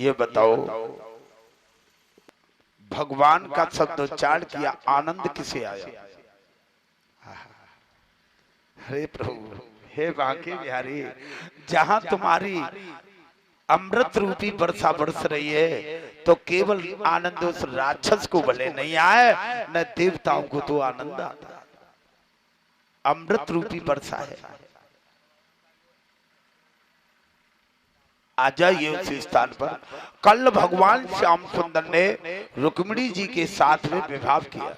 ये बताओ भगवान का शब्दोच्चारण किया, आनंद किसे आया? हे प्रभु, हे बांके बिहारी, जहां तुम्हारी अमृत रूपी वर्षा बरस रही है तो केवल आनंद उस राक्षस को भले नहीं आए, न देवताओं को तो आनंद आता। अमृत रूपी वर्षा है। आ जाइए उस स्थान पर। कल भगवान श्याम सुंदर ने रुक्मिणी जी के साथ में विवाह किया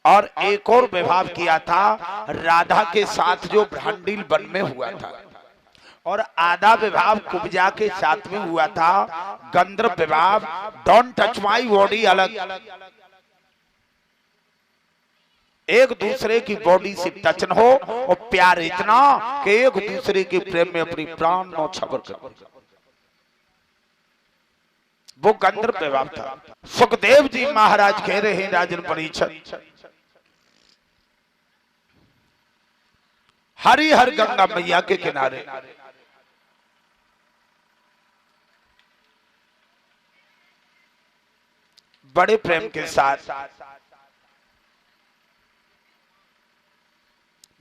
और एक और विवाह किया था राधा के साथ जो भ्रांडील वन में हुआ था, और आधा विवाह कुब्जा के साथ में हुआ था गंधर्व विवाह। डोंट टच माई बॉडी अलग, एक दूसरे की बॉडी से टच न हो, और प्यार इतना कि एक दूसरे के प्रेम में अपनी प्राण न्यौछावर कर, वो गंधर्व विवाह था। सुखदेव जी महाराज कह रहे हैं राजन परीक्षित, हरिहर गंगा मैया के किनारे बड़े प्रेम के साथ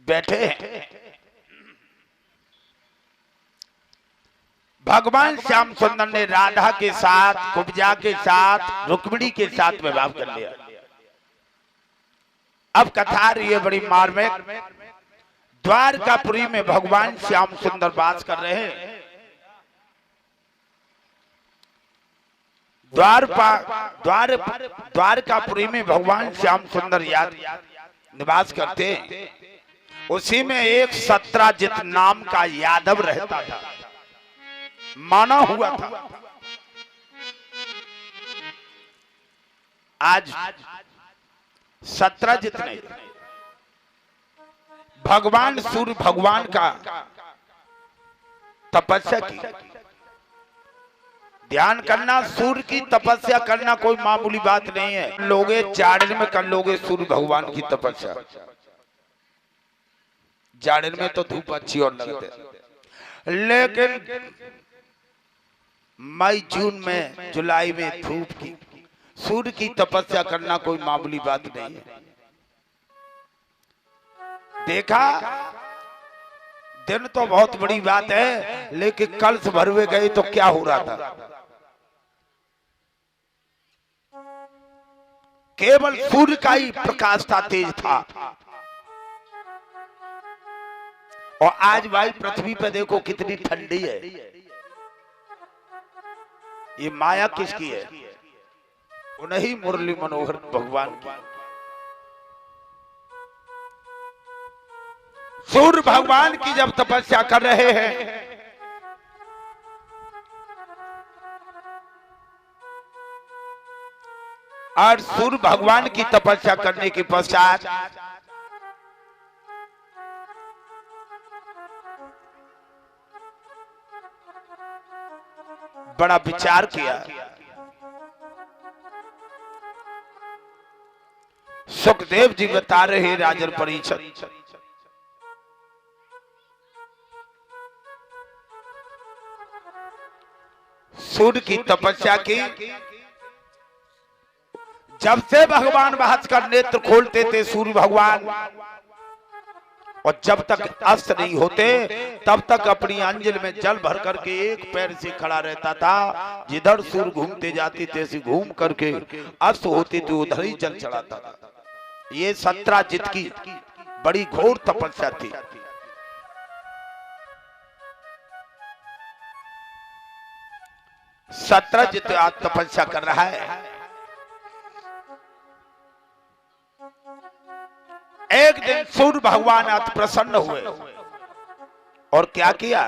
बैठे हैं। भगवान श्याम सुंदर ने राधा के साथ, कुब्जा के साथ, रुक्मिणी के साथ विवाह कर लिया। अब कथा आ रही है बड़ी मार्मिक। द्वारकापुरी में भगवान श्याम सुंदर वास कर रहे हैं। द्वारकापुरी में भगवान श्याम सुंदर निवास करते हैं। उसी में एक सत्राजित नाम का यादव रहता था, माना हुआ था। आज सत्राजित ने भगवान सूर्य भगवान का तपस्या की। ध्यान करना, सूर्य की तपस्या करना कोई मामूली बात नहीं है। लोगे जाड़े में कर लोगे सूर्य भगवान की तपस्या, जाड़े में तो धूप अच्छी और लगते, लेकिन मई जून में जुलाई में धूप की सूर्य की तपस्या करना कोई मामूली बात नहीं है। देखा, दिन तो बहुत बड़ी बात है, लेकिन कल से भरवे गए तो क्या हो रहा था? केवल सूर्य का ही प्रकाश था, तेज था। और आज भाई पृथ्वी पे देखो कितनी ठंडी है। ये माया किसकी है? उन्हीं मुरली मनोहर भगवान की। सूर्य भगवान की जब तपस्या कर रहे हैं, और सूर्य भगवान की तपस्या करने के पश्चात बड़ा विचार किया। सुखदेव जी बता रहे राजन परीक्षित, सूर्य की तपस्या की। जब से भगवान भास्कर नेत्र खोलते थे सूर्य भगवान, और जब तक अस्त नहीं होते तब तक अपनी अंजल में जल भर करके एक पैर से खड़ा रहता था। जिधर सूर्य घूमते जाते तैसे घूम करके अस्त होते थे उधर ही जल चढ़ाता था। ये सत्राजित की बड़ी घोर तपस्या थी। सत्राजित आज तपस्या कर रहा है। एक दिन सूर्य भगवान अति प्रसन्न हुए और क्या किया?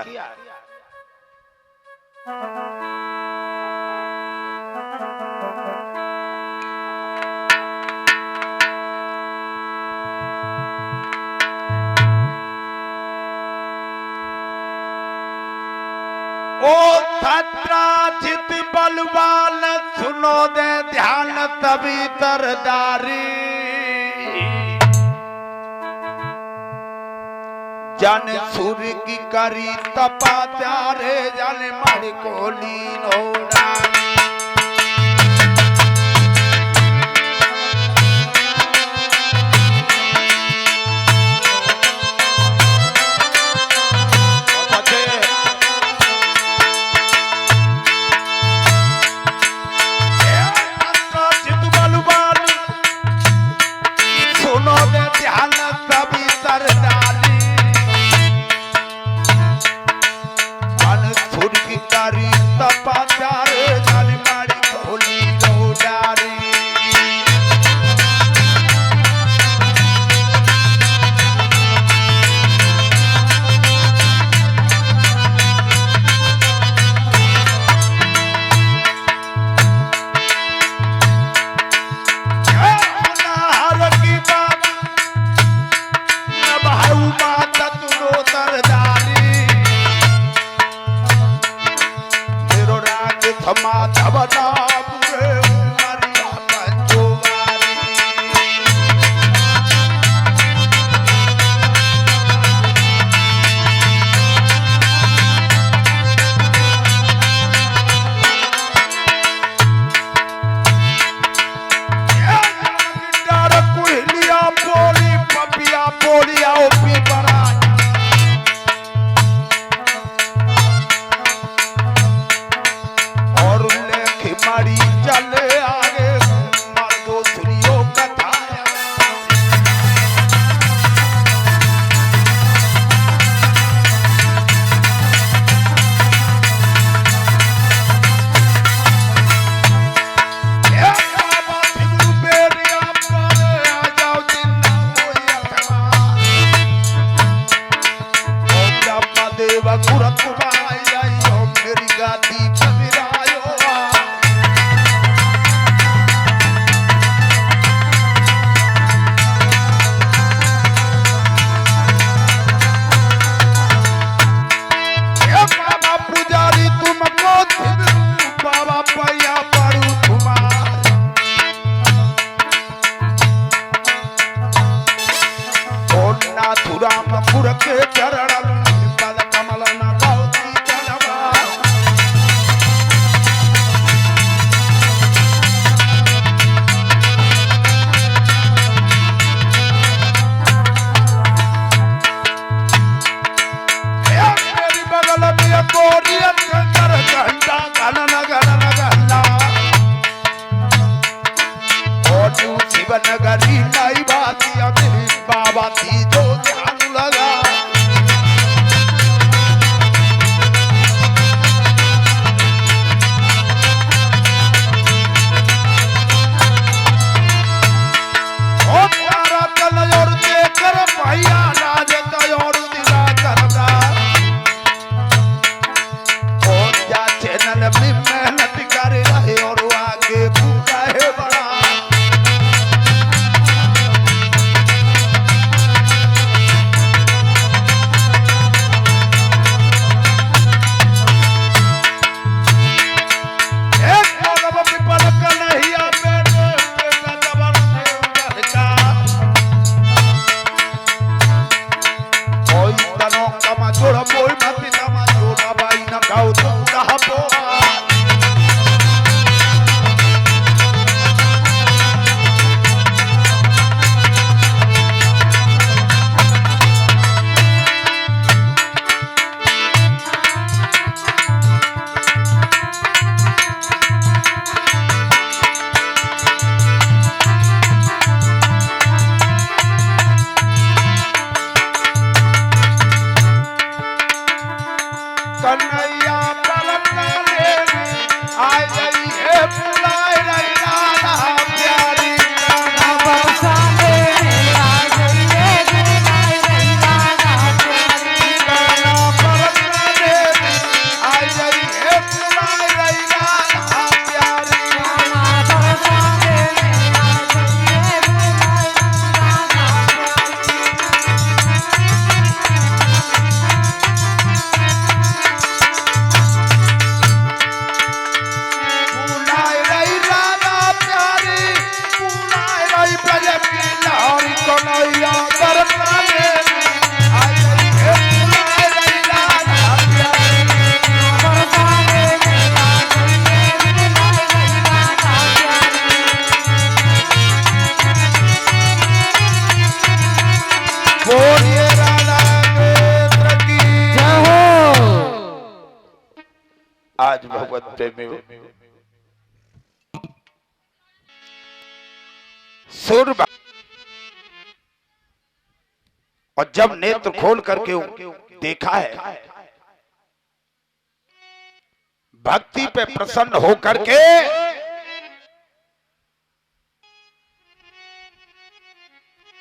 ओ सत्राजित बलवान सुनो दे ध्यान तभी तरदारी। जाने सूर्य की करी तपा प्यारे जाने मारे कोली नोड़ा आज भगवत प्रेमी सूर्य और जब नेत्र खोल करके देखा है, भक्ति पे प्रसन्न होकर के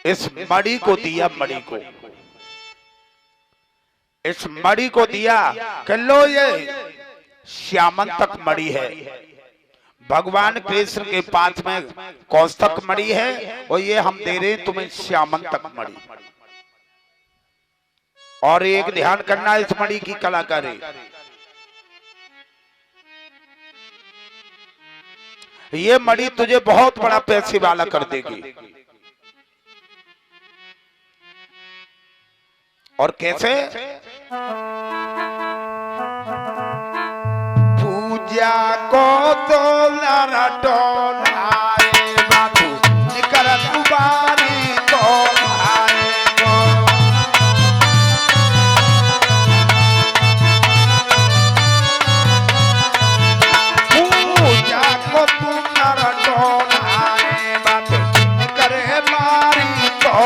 इस मणि को दिया, मणि को, इस मणि को दिया कि लो ये श्यामंतक मणि है। भगवान कृष्ण के पास में कौस्तक मणि है और ये हम दे रहे हैं तुम्हें श्यामंतक मणि। और एक ध्यान करना इस मणि की कलाकारी, ये मणि तुझे बहुत बड़ा पैसे वाला कर देगी। और कैसे? पूजा को तो लरटोलाए बाबू निकर दुबारी तो आएगो। पूजा को तू लरटोलाए बाबू निकर मारी तो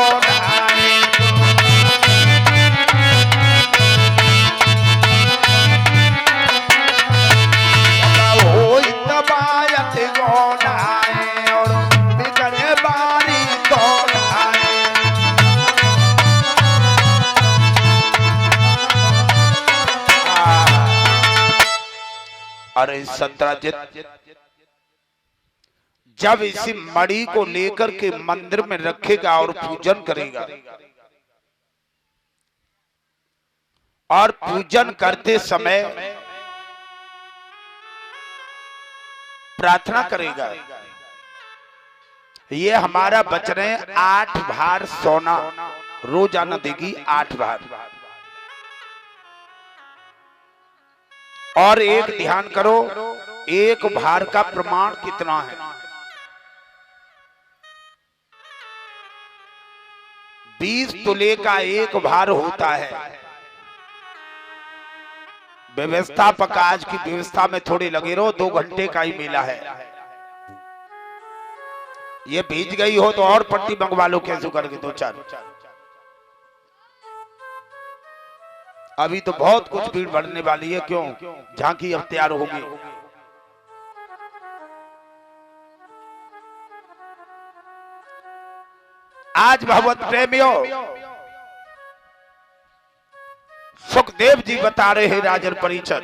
अरे सत्राजित जब इसी मणि को लेकर के मंदिर में रखेगा और पूजन करेगा और पूजन करते समय प्रार्थना करेगा, ये हमारा वचन है 8 भार सोना रोजाना देगी, 8 भार। और एक ध्यान करो, एक भार का प्रमाण कितना है? 20 तोले का एक भार होता है। व्यवस्थापक आज की व्यवस्था में थोड़ी लगे रहो, 2 घंटे का ही मेला है। ये भीज गई हो तो और पट्टी मंगवा लो, कैसे करके 2-4। अभी तो बहुत कुछ भीड़ बढ़ने वाली है, क्यों? झांकी अब तैयार होगी। आज भगवत प्रेमियों सुखदेव जी बता रहे हैं राजन परिचर,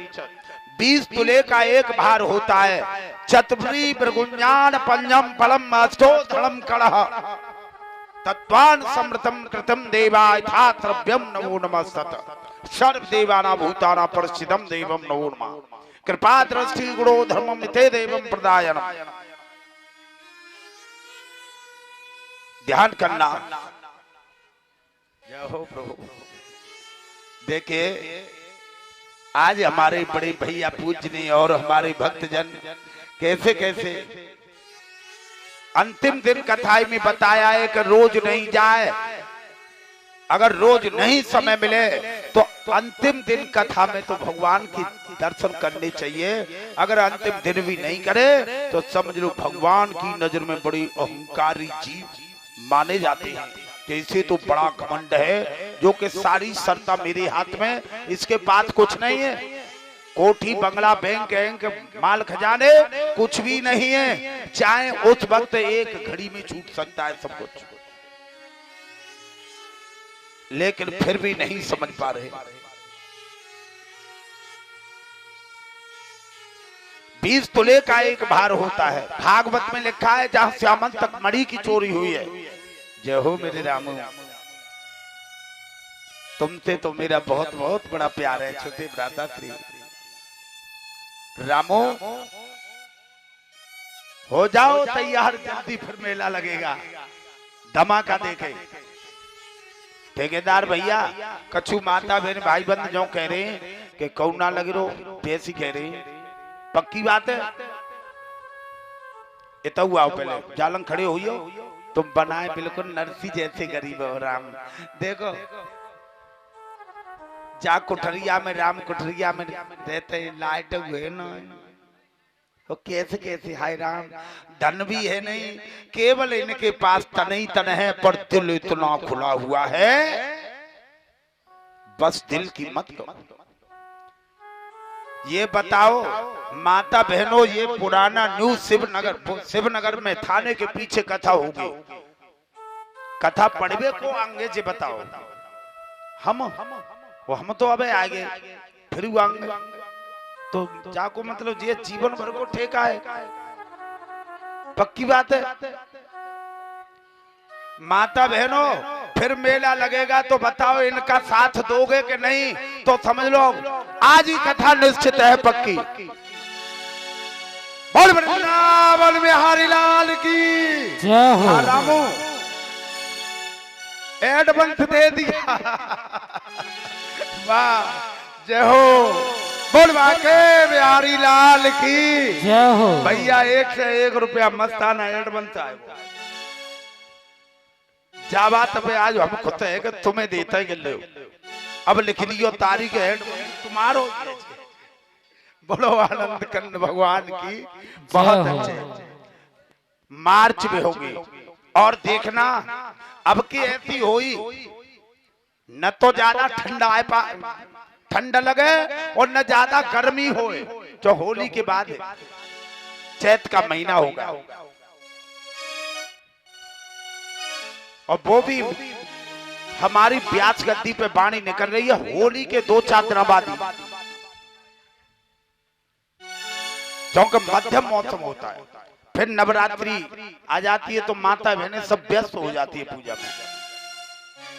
20 तुले का एक भार होता है। चतुर्वी प्रगुञ्जान पंजम फलम अष्टो धड़म कलह तत्वान समृतम कृतम देवा यथा द्रव्यम नमो नमस्तत सर्व देवाना भूताना परिचिदम देवम नमो नमः कृपा दृष्टि गुणो धर्मम मिते देवम प्रदायनम। ध्यान करना। जय हो प्रभु। देखिए आज हमारे बड़े भैया पूजनी और हमारे भक्तजन कैसे कैसे अंतिम दिन कथाई में बताया है कि रोज नहीं जाए, अगर रोज नहीं समय मिले तो अंतिम दिन कथा में तो भगवान की दर्शन करने चाहिए। अगर अंतिम दिन भी नहीं करे तो समझ लो भगवान की नजर में बड़ी अहंकारी जीव माने जाते हैं। जैसे तो बड़ा घमंड है जो कि सारी सत्ता मेरे हाथ में, इसके पास कुछ नहीं है, कोठी बंगला बैंक माल खजाने कुछ भी नहीं है, चाहे उस वक्त एक घड़ी में छूट सकता है सब कुछ, लेकिन फिर भी नहीं समझ पा रहे। 20 तुले का एक भार होता है। भागवत में लिखा है जहां श्यामंतक मणि की चोरी हुई है। जय हो मेरे रामू, तुमसे तो मेरा बहुत बहुत बड़ा प्यार है छोटे भ्राता श्री रामो। हो जाओ तैयार, जल्दी फिर मेला लगेगा, धमाका देखे। ठेकेदार भैया कछु माता बहन भाई बंद जो कह रहे हैं कि कौ ना लगे रो पैसी कह रहे हैं, पक्की बात है। इतना आओ पहले जालंग खड़े हो, तुम बनाए बिल्कुल नरसी जैसे गरीब हो राम। देखो जा कुठरिया में राम कुठरिया में रहते लाइट हुए ना तो कैसे कैसे हाय राम धन भी है नहीं केवल इनके पास तन ही तन है पर दिल इतना खुला हुआ है बस दिल की मत लो। ये बताओ माता बहनों ये पुराना न्यू शिवनगर में थाने के पीछे कथा होगी कथा पढ़वे को आंगे जी बताओ हम तो अबे आगे फिर आंगे तो जाको मतलब ये जीवन भर को ठेका है पक्की बात है। माता बहनों फिर मेला लगेगा तो बताओ इनका साथ दोगे कि नहीं तो समझ लो आज ही कथा निश्चित है पक्की। बोल वृंदावन बिहारी लाल की जय हो। रामू एडवांस दे दिया वाह जय हो। बोल वाके बिहारी लाल की जय हो। भैया 1 से 1 रुपया मस्ताना एडवांस आए जावा तबे आज हम खुद है कि तुम्हें देता है गिल्ले अब लिख लियो तारीख है तुम्हारो। बोलो आनंद कंद भगवान की बहुत अच्छे मार्च में होगी और देखना अब की ऐसी हुई न तो ज्यादा ठंडा लगे और न ज्यादा गर्मी होए जो होली के बाद चैत का महीना होगा और वो भी हमारी ब्यास गद्दी पे बाणी निकल रही है होली के 2-4 दिन बाद क्योंकि मध्यम मौसम होता है फिर नवरात्रि आ जाती है तो माता बहनें सब व्यस्त हो जाती है पूजा में।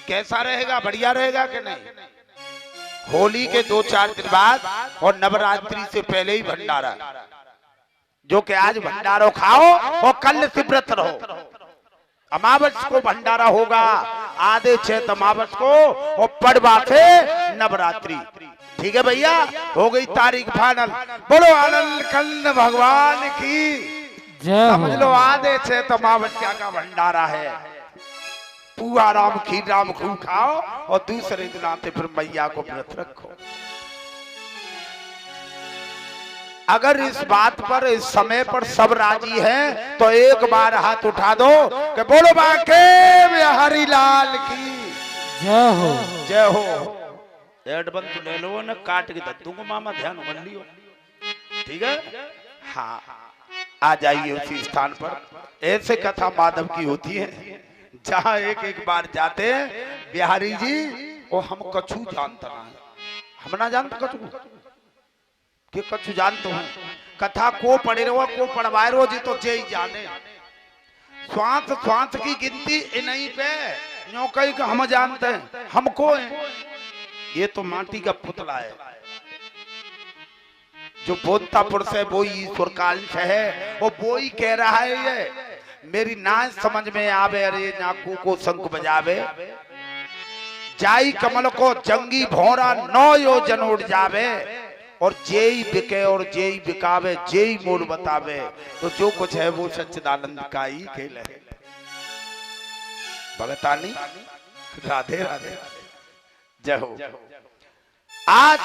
कैसा रहेगा बढ़िया रहेगा कि नहीं। होली के 2-4 दिन बाद और नवरात्रि से पहले ही भंडारा जो कि आज भंडारो खाओ और कल से व्रत रहो। अमावस को भंडारा होगा आधे 6 अमावस को और पड़वा से नवरात्रि। ठीक है भैया हो गई तारीख फाइनल। बोलो आनंद कंद भगवान की समझ लो आधे 6 अमावस का भंडारा है। पुआ राम खीर राम खूब खाओ और दूसरे दिन आते फिर मैया को व्रत रखो। अगर इस बात पर इस समय पर सब राजी हैं तो एक बार हाथ उठा दो कि बोलो बाके बिहारी लाल की जय हो जय हो। एडवांस ले लो ना काट के दे दूंगा मामा ध्यान कर लियो ठीक है। हाँ आ जाइए उसी स्थान पर। ऐसे कथा माधव की होती है जहाँ एक बार जाते हैं बिहारी जी वो हम कछु जानता ना हम ना जानते कछु कि कछु जानते हो कथा को पढ़े रहो को पढ़वाए रहो जी तो जे ही जाने। श्वास की गिनती नहीं पे यूं कहीं का हम जानते हैं हमको है। ये तो माटी का पुतला है जो बोलता पुरुष है वो ईश्वर कांश है वो ही कह रहा है ये मेरी ना समझ में आवे अरे नाकू को शंख बजावे जाई कमल को जंगी भौरा 9 योजन उड़ जावे और जेई बिके और जेई बिकावे जेई मोड़ बतावे तो जो कुछ है वो सच्चिदानंद का ही खेल है। भगतानी राधे राधे जय हो। आज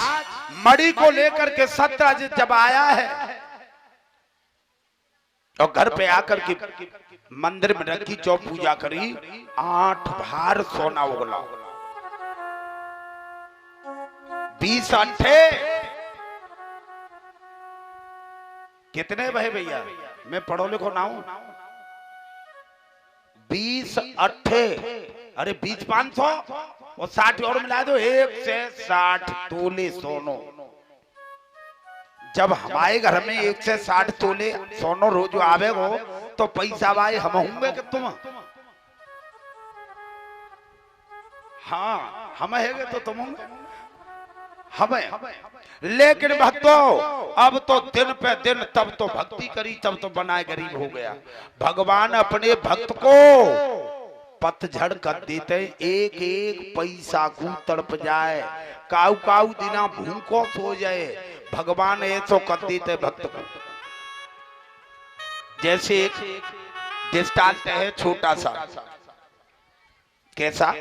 मणि को लेकर के सत्यजित जब आया है और घर पे आकर के मंदिर में रखी चौ पूजा करी 8 भार सोना उगला 20 अंठे कितने भाई भैया मैं पढ़ो लिखो ना हूं 20 अट्ठे अरे 20 500 और 60 और मिला दो 1 से 60 तोले सोनो। जब हमारे घर में 1 से 60 तोले सोनो रोज आवे हो तो पैसा भाई हम होंगे कि तुम। हाँ हम है तो तुम होंगे हमें। लेकिन भक्तों अब तो दिन पे दिन तब तो भक्ति करी तब तो बनाए गरीब हो गया। भगवान अपने भक्त को पतझड़ कर देते एक पैसा को तड़प जाए काऊ काऊ दिना भूखो सो जाए भगवान ऐसो कर देते भक्त को। जैसे एक दृष्टांत है छोटा सा कैसा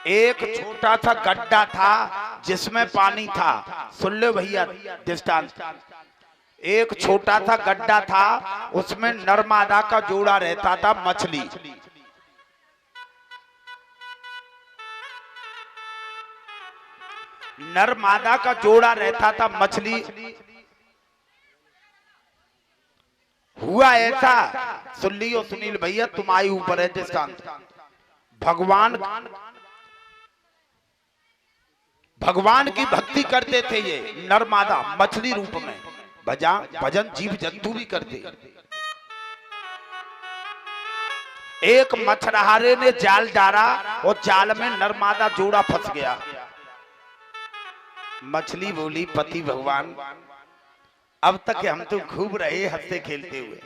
एक छोटा सा गड्ढा था जिसमें पानी था। सुन लो भैया दृष्टांत। एक छोटा सा गड्ढा था, उसमें नर मादा का जोड़ा रहता था मछली। नर मादा का जोड़ा रहता था मछली। हुआ ऐसा, सुन लियो सुनील भैया, तुम्हारे ऊपर है दृष्टांत। भगवान की भक्ति करते थे ये नर मादा मछली रूप में, भजन जीव जंतु भी करते। एक मछुआरे ने जाल डाला और जाल में नर मादा जोड़ा फंस गया। मछली बोली, पति भगवान अब तक हम तो खूब रहे हंसते खेलते हुए,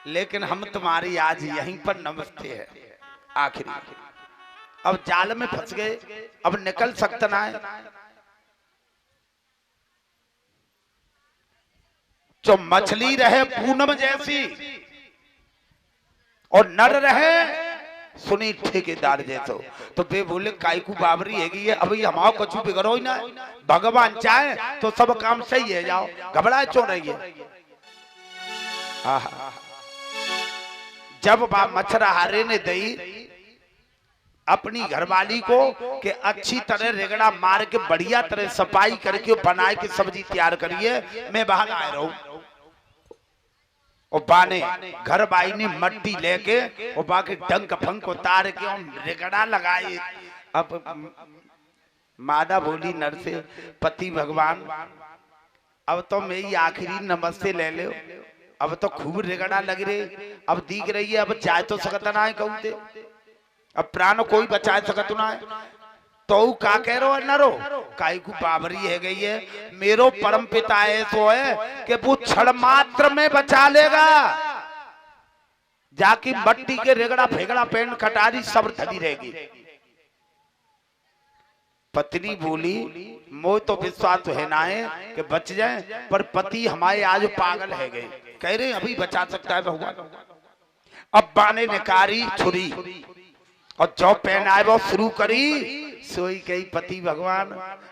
लेकिन हम तुम्हारी आज यहीं पर नमस्ते है आखिरी। अब जाल में फंस गए, अब निकल सकता ना है। जो मछली रहे पूनम जैसी और नर रहे सुनी ठेकेदार जैसो, तो वे बोले कायकू बाबरी हैगी है, अभी हमारा कछु बिगड़ो ही ना, भगवान चाहे तो सब काम सही है, जाओ घबराए क्यों रही है। जब मछुआरे ने दी अपनी घरवाली को कि अच्छी तरह रेगड़ा मार के बढ़िया तरह सफाई करके बनाए के सब्जी तैयार करिए, मैं बाहर आए रहूं। और बाने घर बाई ने मट्टी लेके और बाकी डंक फंक उतार के और रेगड़ा लगाए। अब मादा बोली नर से, पति भगवान अब तो मेरी आखिरी नमस्ते ले लो, अब तो खूब रेगड़ा लग रही, अब दिख रही है, अब चाहे तो सकता ना है कहते, अब प्राण कोई बचा सकत ना है। तो का कह रो नरो काई को बाबरी है गई है, मेरो परम पिता ऐसो है कि वो क्षण मात्र में बचा लेगा, जाके मट्टी के रेगड़ा फेगड़ा पेन कटारी सब धरी रहेगी। पत्नी बोली, मोह तो विश्वास है ना है कि बच जाए, पर पति हमारे आज पागल है गए, कह रहे अभी बचा सकता है भगवान। अब बाने निकारी छुरी और जो पहनाए वो शुरू करी, सोई कही पति भगवान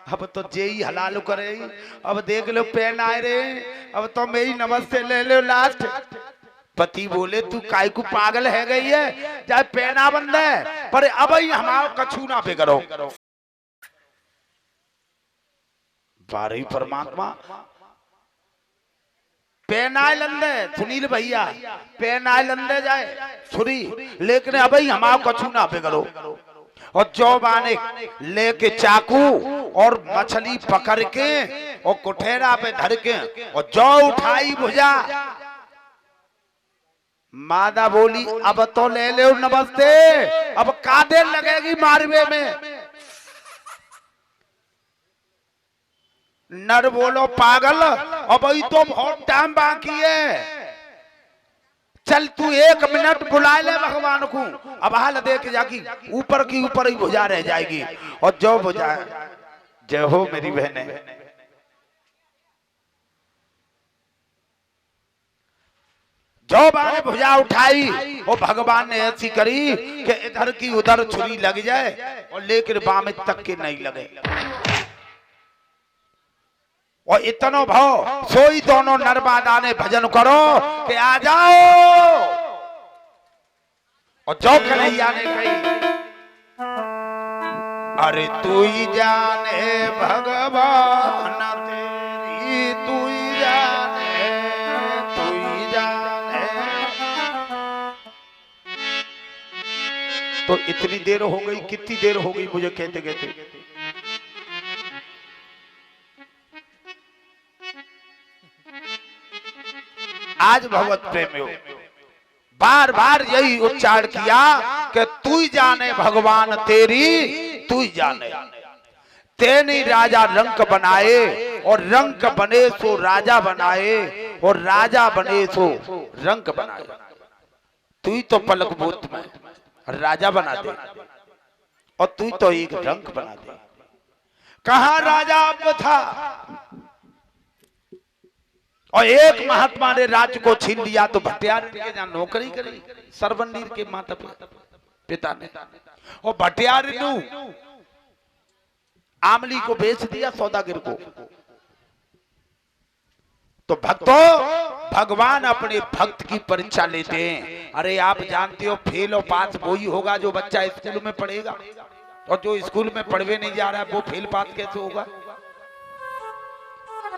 अब तो जे ही हलाल करे, अब देख लो पहनाए रे, अब तो मेरी नमस्ते ले लो लास्ट। पति बोले तू काय को पागल है गई है, चाहे पहना बंद है, पर अब ही हमारा कछु ना बिगड़ो। बारही परमात्मा पहनाए लंदे सुनील भैया, पहनाए लंदे जाए छुरी, लेकिन अब ही हमारा कछु ना बिगड़ो। और जो बाने लेके चाकू और मछली पकड़ के और कुठेरा पे धर के और जो उठाई भुजा। मादा बोली अब तो ले लो नमस्ते, अब का देर लगेगी मारवे में। नर बोलो पागल अब ही तो बहुत टाइम बाकी है, चल तू 1 मिनट बुला ले भगवान को, अब हाल देख जाकी ऊपर की ऊपर ही भुजा रह जाएगी। और जो भुजा, जय हो मेरी बहने, जो बाने भुजा उठाई और भगवान ने ऐसी करी कि इधर की उधर छुरी लग जाए और लेकर बाम तक के नहीं लगे। और इतनो भाव सोई दोनों नरमादा ने भजन करो कि आ जाओ। और जो कन्हैया ने कही, अरे तू ही जाने भगवान तेरी, तू ही जाने, तू ही जाने। तो इतनी देर हो गई, कितनी देर हो गई मुझे कहते कहते, आज भगवत प्रेमियों बार बार यही उच्चारण किया कि तू ही जाने भगवान तेरी, तू ही जाने। तेनी राजा रंक बनाए और रंक बने सो राजा बनाए और राजा बने सो रंक बनाए। तू ही तो पलक भूत में राजा बना दे और तू तो एक रंक बना दे। कहां राजा अब था और एक महात्मा ने राज्य को छीन लिया तो भट्टियार के जहां नौकरी करी, सरवनीर के माता पिता ने। और भटियार आमली को बेच दिया सौदागर को। तो भक्तों, भगवान अपने भक्त की परीक्षा लेते हैं। अरे आप जानते हो फेल और पास वही होगा जो बच्चा स्कूल में पढ़ेगा, और जो स्कूल में पढ़वे नहीं जा रहा है वो फेल पास कैसे होगा।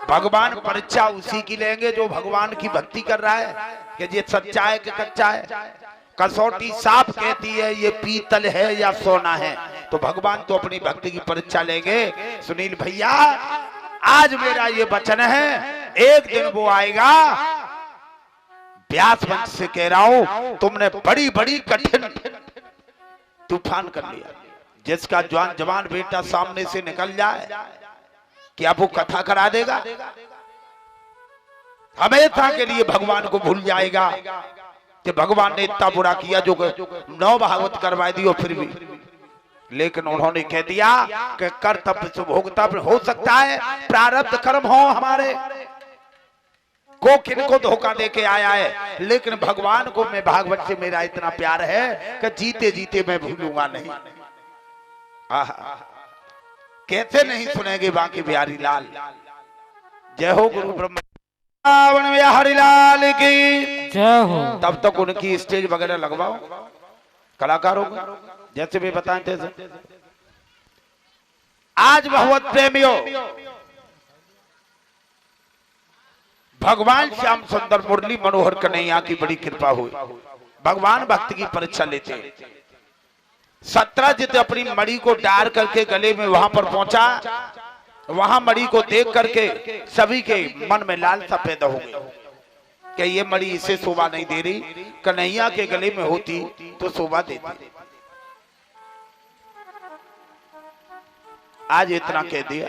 भगवान परीक्षा उसी की लेंगे जो भगवान की भक्ति कर रहा है कि ये सच्चा है कि कच्चा है। कसौटी साफ कहती है ये पीतल है या सोना है, तो भगवान तो अपनी भक्ति की परीक्षा लेंगे। सुनील भैया, आज मेरा ये वचन है, एक दिन वो आएगा, व्यास वंश से कह रहा हूं, तुमने बड़ी बड़ी कठिन तूफान कर लिया। जिसका जवान बेटा सामने से निकल जाए, क्या वो कथा करा देगा? हमेशा के लिए भगवान को भूल जाएगा कि भगवान ने इतना बुरा किया जो 9 भागवत करवा दी, और फिर भी लेकिन उन्होंने कह दिया कि कर्तव्य से भोगतव्य हो सकता है, प्रारब्ध कर्म हो हमारे को किनको धोखा दे के आया है, लेकिन भगवान को मैं भागवत से मेरा इतना प्यार है कि जीते जीते मैं भूलूंगा नहीं। कैसे नहीं सुनेंगे बाकी बिहारी लाल। जय हो गुरु ब्रह्मा बिहारी लाल की जय हो। तब तक उनकी स्टेज वगैरह लगवाओ कलाकारों को, जैसे भी बताएं थे। आज भगवत प्रेमियों, भगवान श्याम सुंदर मुरली मनोहर कन्हैया की बड़ी कृपा हुई। भगवान भक्त की परीक्षा लेते हैं। 17 अपनी मणि को डार करके गले में वहां पर पहुंचा, वहां मणि को देख करके सभी के मन में लालसा पैदा हो गई कि ये मणि इसे शोभा नहीं दे रही, कन्हैया के गले में होती तो शोभा देती। आज इतना कह दिया,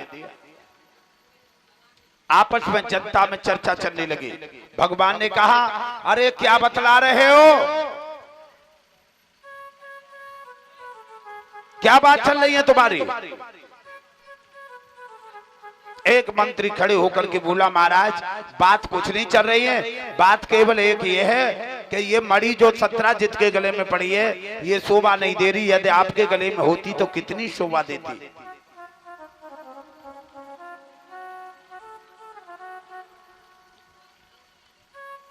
आपस में जनता में चर्चा चलने लगी। भगवान ने कहा, अरे क्या बतला रहे हो, क्या बात चल रही है तुम्हारी? एक मंत्री खड़े होकर के बोला, महाराज बात कुछ नहीं चल रही है, बात केवल एक ये है कि ये मणि जो 17 के गले में पड़ी है ये शोभा नहीं दे रही, यदि आपके गले में होती तो कितनी शोभा देती।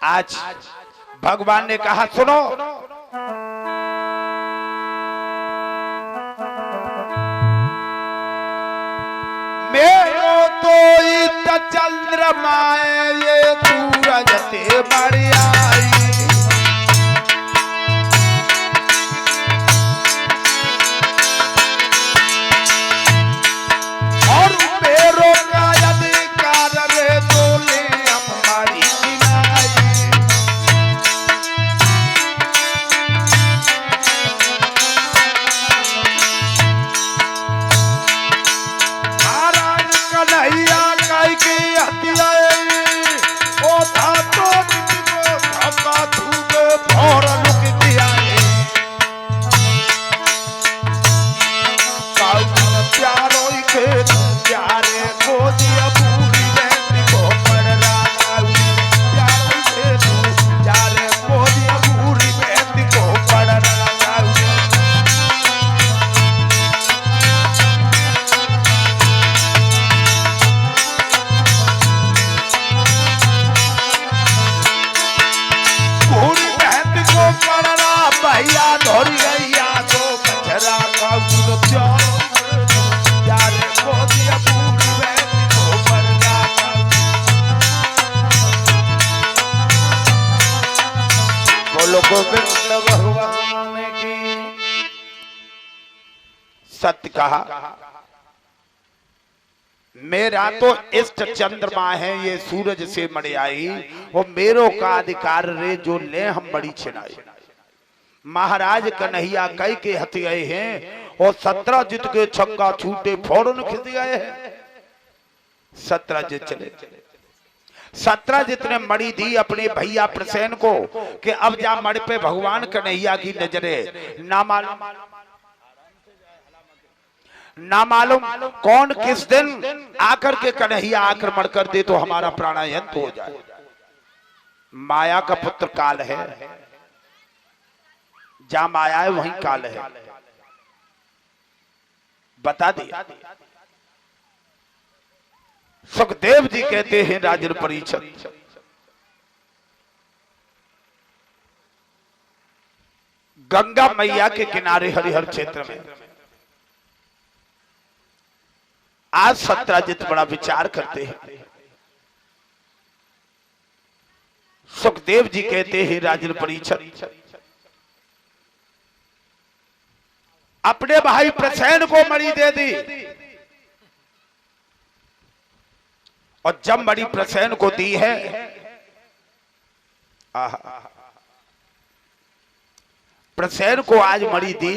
आज भगवान ने कहा, सुनो, मेरो तो इत चंद्रमा ये सूरज ते बड़ियाई, और मेरो का अधिकार रे बोले हमारी भगवान की। सत्य कहा, मेरा तो इष्ट चंद्रमा है ये सूरज से मड़े आई, और मेरो का अधिकार रे जो ले हम बड़ी छिनाई। महाराज कन्हैया कई के हथ गए हैं और 17 के छक्का छूटे फौरन खिंच गए हैं। 17 चले, 17 ने मणि दी अपने भैया प्रसेन को कि अब जा मणि पे भगवान कन्हैया की नजरे। ना मालूम कौन किस दिन आकर के कन्हैया आक्रमण कर दे तो हमारा प्राणायंत हो जाए। माया का पुत्र काल है, जहां माया है वहीं काल है। बता दिया। सुखदेव जी कहते हैं राजन परीक्षित, गंगा मैया के किनारे हरिहर क्षेत्र में आज सत्यजित बड़ा विचार करते हैं। सुखदेव जी कहते हैं राजन परीक्षित, अपने भाई प्रसेन को मणि दे दी, और जब मणि प्रसेन को दी है, प्रसेन को आज मणि दी,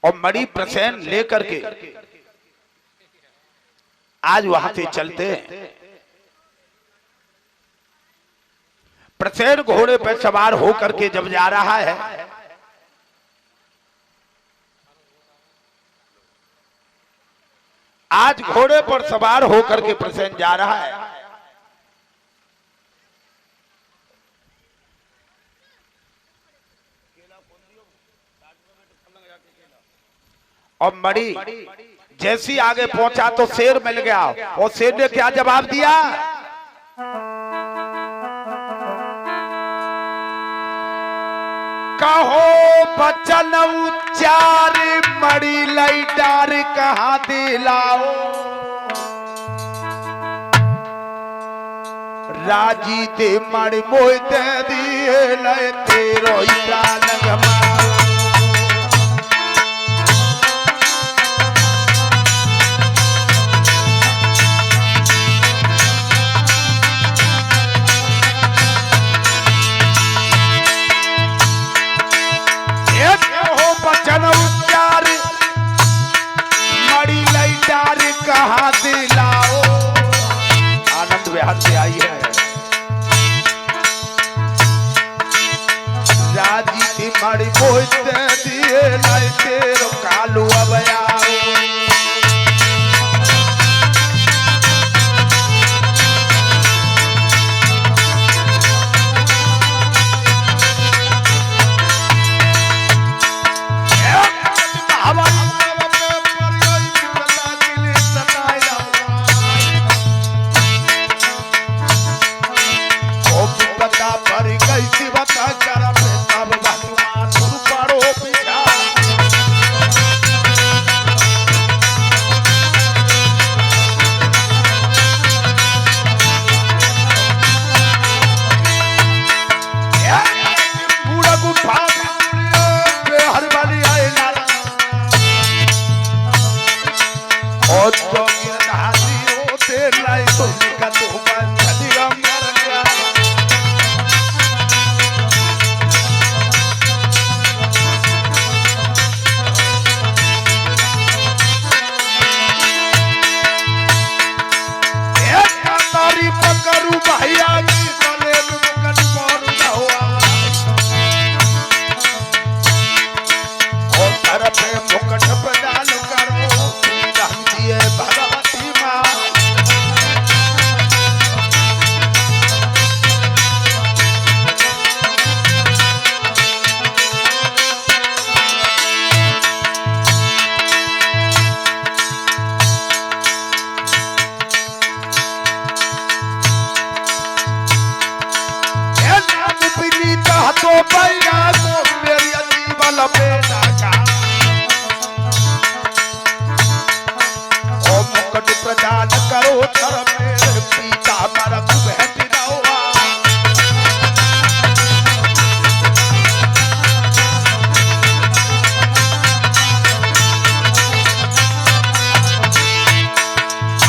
और मणि प्रसेन लेकर के आज वहां से चलते हैं। प्रसेन घोड़े पर सवार होकर के जब जा रहा है, आज घोड़े पर सवार होकर के प्रसेन जा रहा है, और मणि जैसी आगे पहुंचा तो शेर मिल गया, और शेर ने क्या जवाब दिया? कहो बचन उच्चार मणि लई डार कहां दिलाओ, राजी ते मणि मोह दे दिए लय तेरो प्राण गमाओ। बचन उच्चार मणि लई डार कहां दिलाओ, आनंद विहार से आई है। राजी थी मणि मोह दे दिए लय तेरो कालू अब आओ। प्रदान करो धर्म पीता मरक भेट दौआ।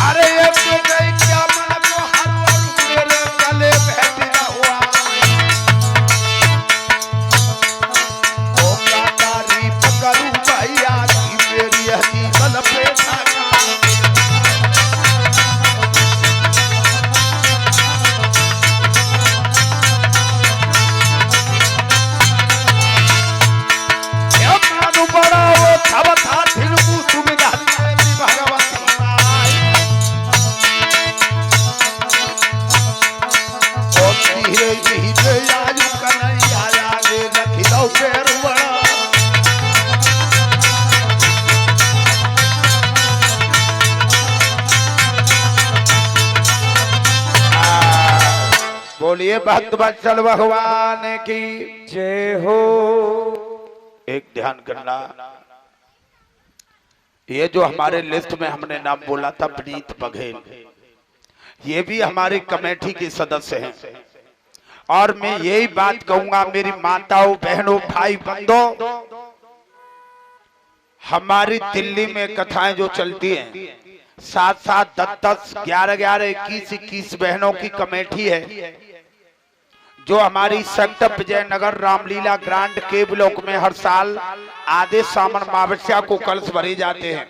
अरे ये तो गई क्या मन को हर मेरे गले भेट दौआ। ओ का तारीफ करूं भैया की मेरी हदी बल पे बोलिए भक्त वत्सल भगवान की जय हो। एक ध्यान करना, ये जो हमारे लिस्ट में हमने नाम बोला था विनीत बघेल, ये भी हमारी कमेटी के सदस्य हैं। और मैं यही बात कहूंगा मेरी माताओं बहनों भाई बंधुओं, हमारी दिल्ली में कथाएं जो चलती हैं 7-7, 10-10, 11-11, 21-21 बहनों की कमेटी है जो हमारी सेक्टर विजयनगर रामलीला ग्रांड के ब्लॉक में हर साल आधे सावन अमावस्या को कलश भरे जाते हैं।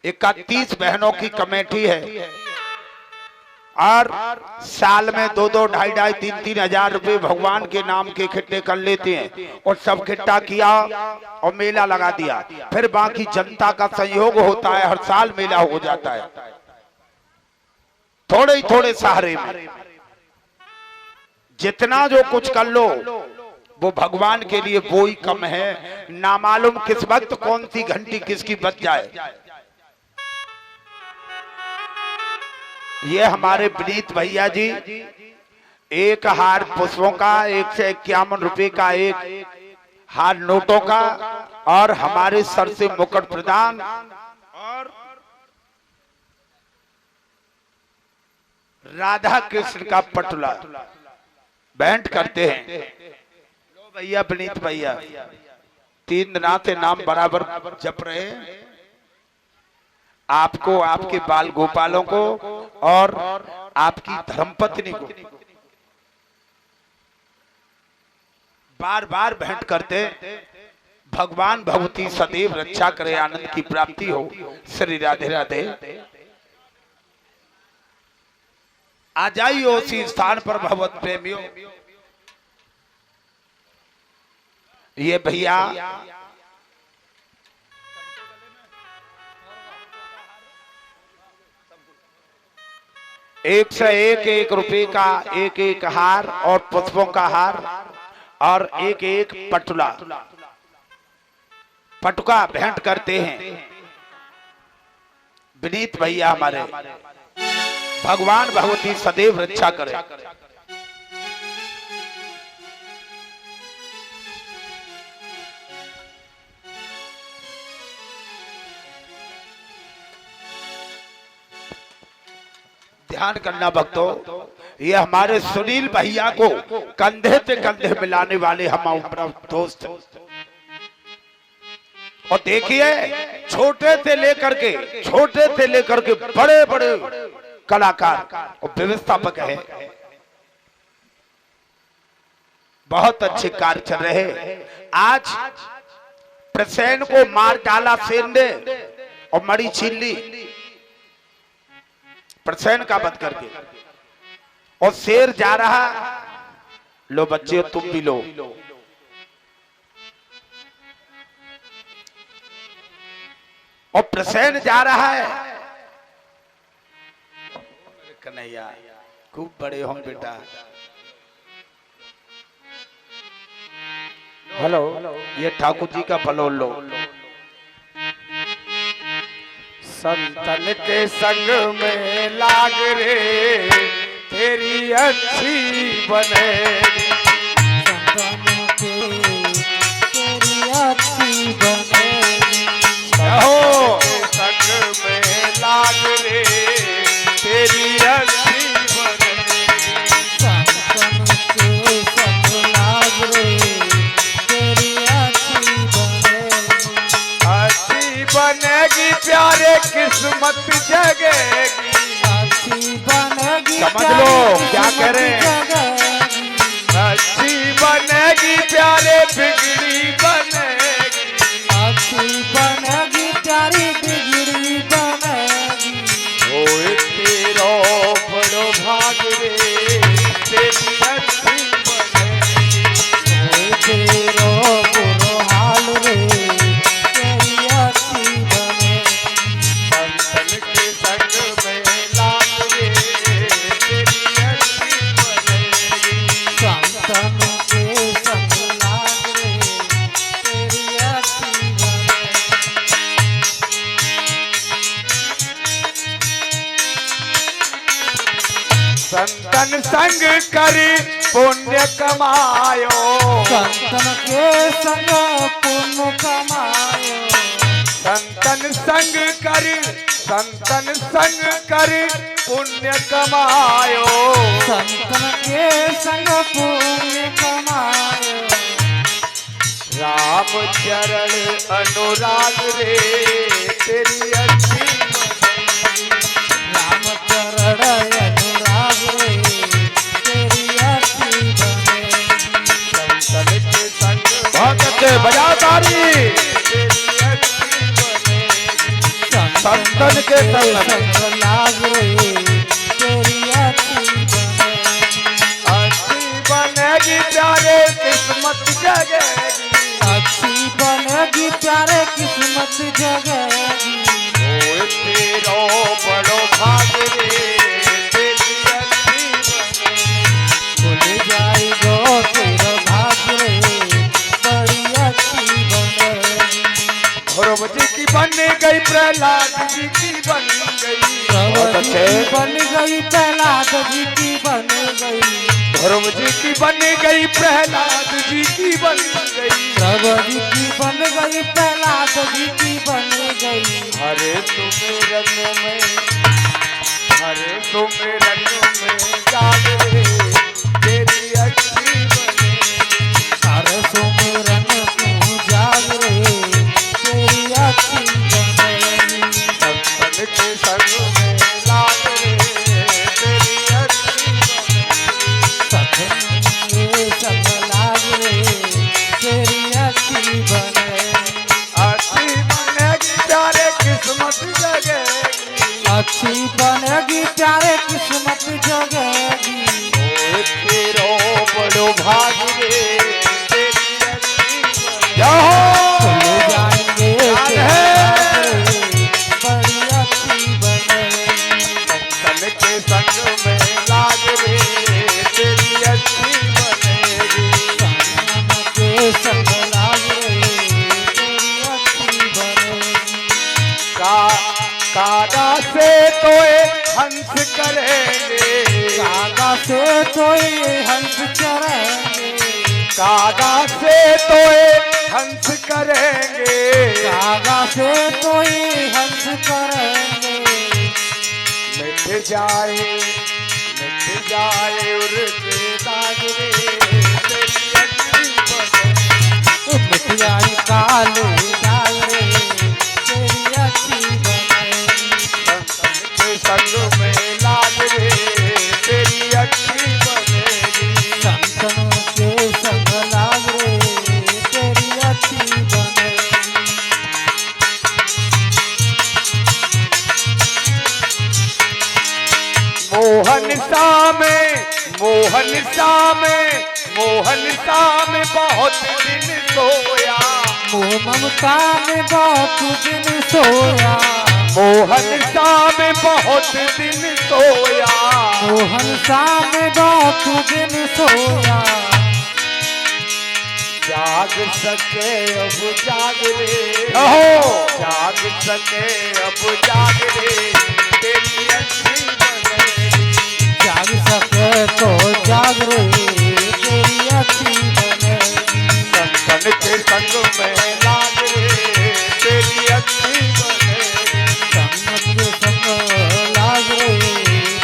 31 बहनों की कमेटी है और साल में 2-2, 2.5-2, 3-3 हजार रुपए भगवान के नाम के इकट्ठे कर लेते हैं और सब इकट्ठा किया और मेला लगा दिया। फिर बाकी जनता का सहयोग होता है, हर साल मेला हो जाता है थोड़े ही थोड़े सहारे में। जितना जो कुछ कर लो वो भगवान के लिए वो ही कम है। नामालूम किस वक्त कौन सी घंटी किसकी बज जाए। ये हमारे विनीत भैया जी एक हार पुष्पों का 151 रुपए का एक हार नोटों का और हमारे सर से मुकुट प्रदान और राधा कृष्ण का पटुला भेंट करते हैं। लो भैया विनीत भैया 3 दिनों से नाम बराबर जप रहे हैं, आपको, आपके बाल गोपालों को और आपकी धर्मपत्नी को बार बार भेंट करते। भगवान भगवती सदैव रक्षा करे, आनंद की प्राप्ति हो। श्री राधे राधे। आ जाइए उसी स्थान पर भगवत प्रेमियों। ये भैया एक से एक रुपए का एक हार और पुष्पों का हार और एक पटुका भेंट करते हैं विनीत भैया हमारे। भगवान भगवती सदैव रक्षा करे। ध्यान करना भक्तों, ये हमारे सुनील भैया को कंधे से कंधे मिलाने वाले हमारे दोस्त। और देखिए छोटे से लेकर के बड़े बड़े कलाकार और व्यवस्थापक है। बहुत अच्छे कार्य चल रहे। आज प्रसेन को मार डाला शेर ने और मड़ी छीन ली प्रसेन का वध करके, और शेर जा रहा, लो बच्चे तुम भी लो। और प्रसेन जा रहा है। कन्हैया खूब बड़े हों बेटा। हेलो, ये ठाकुर जी का फलोल लो। संतन के संग में लाग रे तेरी अच्छी बनेगी। संतन के तेरी अच्छी बनेगी। रहो संग में लाग रे तेरी अच्छी बनेगी। संतन के संग लाग रे तेरी अच्छी बनेगी। अच्छी बनेगी प्यारे किस्मत जगेगी। अच्छी बनेगी समझ लो क्या कह रहे हैं। अच्छी बनेगी प्यारे बिगड़ी बनेगी। अच्छी बनेगी प्यारी बिगड़ी बनेगी। ओए तेरो बड़ो भाग रे तेरी अच्छी बनेगी। ओए तेरो बुरो हाल रे तेरी अच्छी बनेगी। संतन के संग में लाग रे तेरी अच्छी बनेगी। संतन संग करी पुण्य कमायो, संतन के संग पुण्य कमायो, संतन संग करी पुण्य कमायो, संतन के संग पुण्य कमायो। राम चरण अनुराग रे तेरी अच्छी बनेगी, राम चरण अनुराग रे तेरी अच्छी बनेगी। संतन के संग बहुत अच्छे, बजाओ ताली। तेरी अच्छी बनेगी, संतन के संग लाग रे तेरी अच्छी बनेगी। अच्छी बनेगी प्यारे किस्मत जगेगी, अच्छी बनेगी प्यारे किस्मत जगेगी। ओ तेरो बड़ो भाग रे तेरी अच्छी बनेगी, खुल जाएगो तेरा भाग रे बड़ी अच्छी बनेगी। ध्रुव जी की बन गई, प्रहलाद जी की बन गई, बहुत अच्छे। बन गई प्रहलाद जी की बन गई, ध्रुव जी की बन गई, प्रहलाद जी की बन गई, प्रभु जी की बन गई प्रहलाद जी की बन गई। हरे सुमिरन में, हरे सुमिरन में जाग रे तेरी अच्छी बनेगी, हर सुमिरन तू जाग रे तेरी अच्छी बनेगी। संतन के संग में लाग रे तेरी अच्छी बनेगी, सत्संग संग लाग रे तेरी अच्छी बनेगी। अच्छी बनेगी प्यारे किस्मत जगेगी, अच्छी बनेगी प्यारे किस्मत जगेगी। ओ तेरो बड़ो भाग रे तेरी अच्छी बनेगी, खुल जाएंगे तेरे भाग रे बड़ी अच्छी बनेगी। संतन के संग में लाग रे तेरी अच्छी बनेगी, संगम के संग लाग रे तेरी अच्छी बनेगी। कागा से तोए हंस करेंगे, कागा से तोए हंस चरेंगे, कागा से तोए हंस करेंगे, कागा से तोए हंस करेंगे। मिट जाए उर्के दाग रे तेरी अच्छी बनेगी, मिट जाए काले दाग रे तेरी अच्छी बनेगी। संतन के संग में लाग रे तेरी अच्छी बनेगी, संतन के संग लाग रे तेरी अच्छी बनेगी। मोहन सा में बहुत दिन सोया, मोह ममता में बहुत दिन सोया, मोहन सा में बहुत दिन सोया, मोहन सा में बहुत दिन सोया। जाग सके अब जाग रे, जाग सके अब जाग रे तेरी अच्छी बनेगी, जाग सके तो जाग रे तेरी अच्छी बनेगी। संतन के संग में लाग रे तेरी अच्छी बनेगी, संगत के संग लाग रे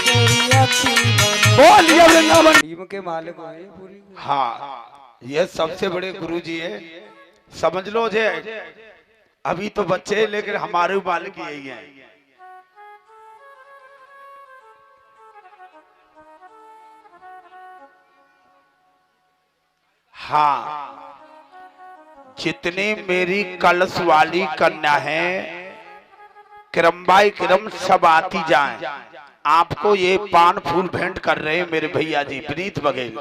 तेरी अच्छी बनेगी। बोलिए वृंदावन। टीम के मालिक हैं पूरी। हाँ, ये सबसे बड़े गुरु जी है, समझ लो जे। अभी तो बच्चे हैं, लेकिन हमारे मालिक यही हैं। हाँ, जितनी मेरी कलश वाली कन्या है, क्रम बाई क्रम सब आती जाएं। आपको ये पान फूल भेंट कर रहे हैं मेरे भैया जी विनीत बघेल।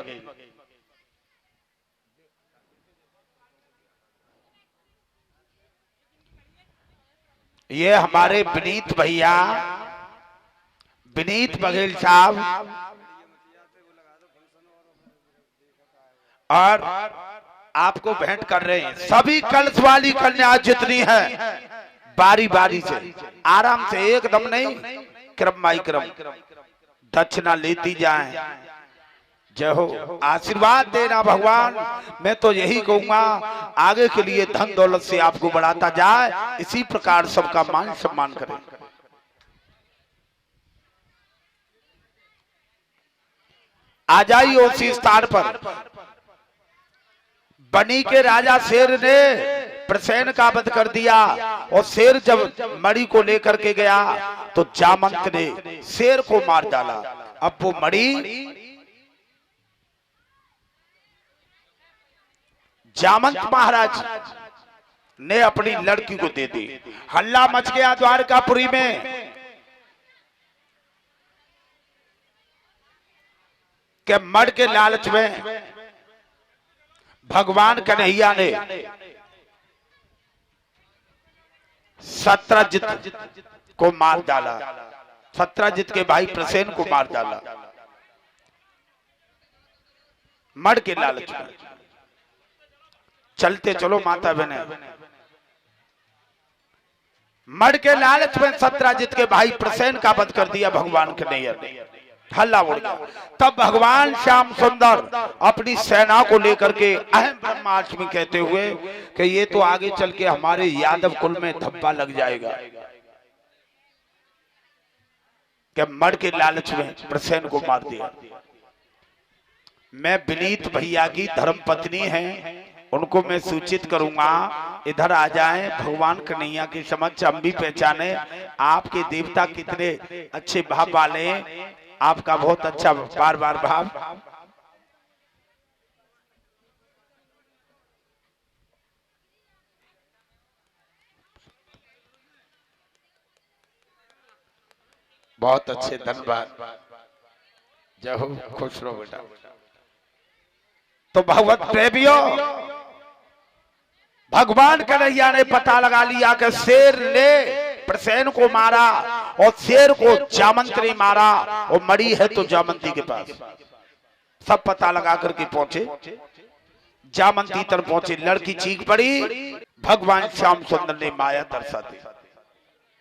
ये हमारे विनीत भैया, विनीत बघेल साहब, और आपको भेंट कर रहे हैं। सभी कलश वाली कन्या जितनी है, बारी बारी से आराम से, एकदम नहीं, क्रम बाई क्रम दक्षिणा लेती जाएं। जय हो। आशीर्वाद देना भगवान। मैं तो यही कहूंगा आगे के लिए धन दौलत से आपको बढ़ाता जाए, इसी प्रकार सबका मान सम्मान करें। आ जाइए उसी स्थान पर। बनी के राजा शेर ने प्रसेन का वध कर दिया, और शेर जब मणि को लेकर के गया तो जामंत ने शेर को मार डाला। अब वो मणि जामंत महाराज ने अपनी लड़की को दे दी। हल्ला मच गया द्वारकापुरी में कि मड़ के लालच में भगवान कन्हैया ने सत्रजित को मार डाला, सत्रजित के भाई प्रसेन को मार डाला मड़ के लालच में। चलते चलो माता बहने, मड़ के लालच में सत्रजित के भाई प्रसेन का वध कर दिया भगवान कन्हैया ने। हल्ला उड़ गया। तब भगवान श्याम सुंदर अपनी सेना को लेकर के अहम ब्रह्माष्टमी कहते हुए कि ये तो आगे चल के हमारे यादव कुल में धब्बा लग जाएगा, कि मड़ के लालच में प्रसेन को मार दिया। मैं विनीत भैया की धर्मपत्नी है, उनको मैं सूचित करूंगा इधर आ जाएं। भगवान कन्हैया के समक्ष हम भी पहचाने आपके देवता कितने अच्छे भाव वाले हैं, आपका बहुत अच्छा बार बार भाव। बहुत अच्छे, धन्यवाद। जय हो, खुश रहो बेटा। तो भगवत प्रेमियों, भगवान कन्हैया ने पता लगा लिया कि शेर ने प्रसेन को मारा और शेर को जामंत ने मारा, और मणि है तो जामंती के पास। सब पता लगा करके पहुंचे, जामंती तर पहुंचे। लड़की चीख पड़ी, भगवान श्याम सुंदर ने माया दर्शा दी।